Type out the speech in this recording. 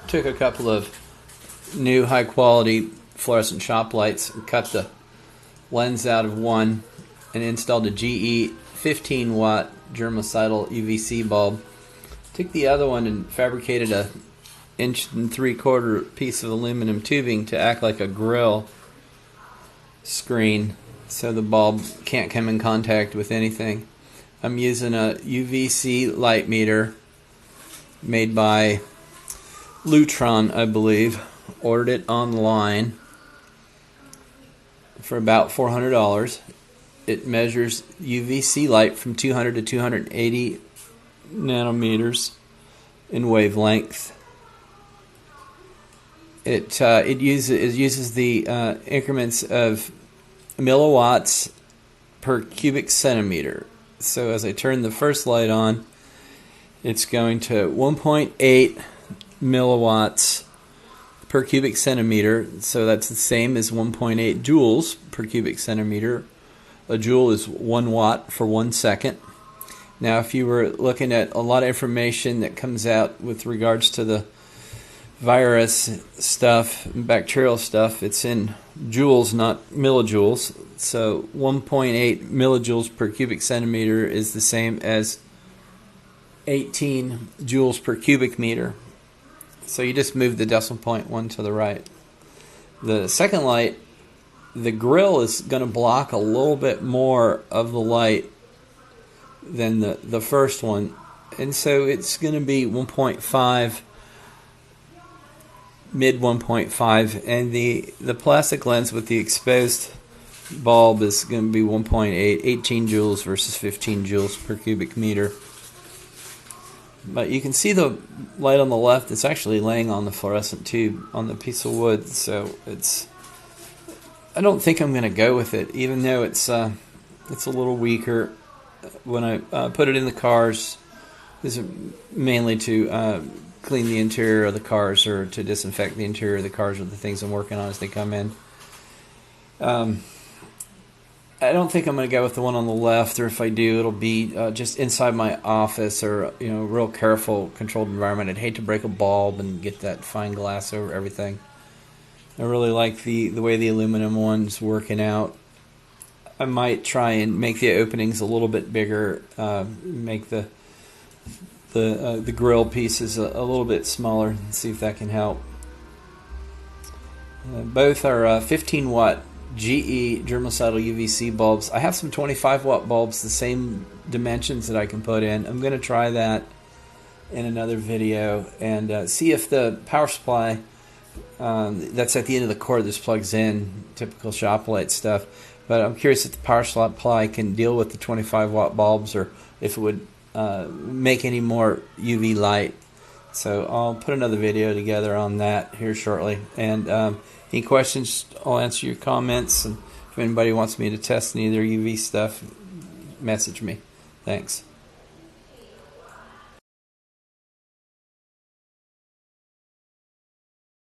took a couple of new high quality fluorescent shop lights and cut the lens out of one and installed a GE 15 watt Germicidal UVC bulb. Took the other one and fabricated a 1 3/4 inch piece of aluminum tubing to act like a grill screen so the bulb can't come in contact with anything. I'm using a UVC light meter made by LUTRON, I believe. Ordered it online for about $400. It measures UVC light from 200 to 280 nanometers in wavelength. It uses the increments of milliwatts per cubic centimeter. So as I turn the first light on, it's going to 1.8 milliwatts per cubic centimeter. So that's the same as 1.8 joules per cubic centimeter. A joule is 1 watt for 1 second. Now, if you were looking at a lot of information that comes out with regards to the virus stuff, bacterial stuff, it's in joules, not millijoules. So 1.8 millijoules per cubic centimeter is the same as 18 joules per cubic meter. So you just move the decimal point one to the right. The second light, the grill is going to block a little bit more of the light than the first one, and so it's going to be 1.5, mid 1.5, and the plastic lens with the exposed bulb is going to be 1.8, 18 joules versus 15 joules per cubic meter. But you can see the light on the left, it's actually laying on the fluorescent tube on the piece of wood, so I don't think I'm going to go with it, even though it's a little weaker. When I put it in the cars, this is mainly to clean the interior of the cars or to disinfect the interior of the cars with the things I'm working on as they come in. I don't think I'm going to go with the one on the left, or if I do, it'll be just inside my office or real careful, controlled environment. I'd hate to break a bulb and get that fine glass over everything. I really like the way the aluminum one's working out. I might try and make the openings a little bit bigger, make the grill pieces a little bit smaller, and see if that can help. Both are 15 watt GE Germicidal UVC bulbs. I have some 25 watt bulbs, the same dimensions that I can put in. I'm going to try that in another video and see if the power supply that's at the end of the cord this plugs in, typical shop light stuff. But I'm curious if the power supply can deal with the 25 watt bulbs, or if it would make any more UV light. So I'll put another video together on that here shortly. And any questions, I'll answer your comments. And if anybody wants me to test any of their UV stuff, message me. Thanks.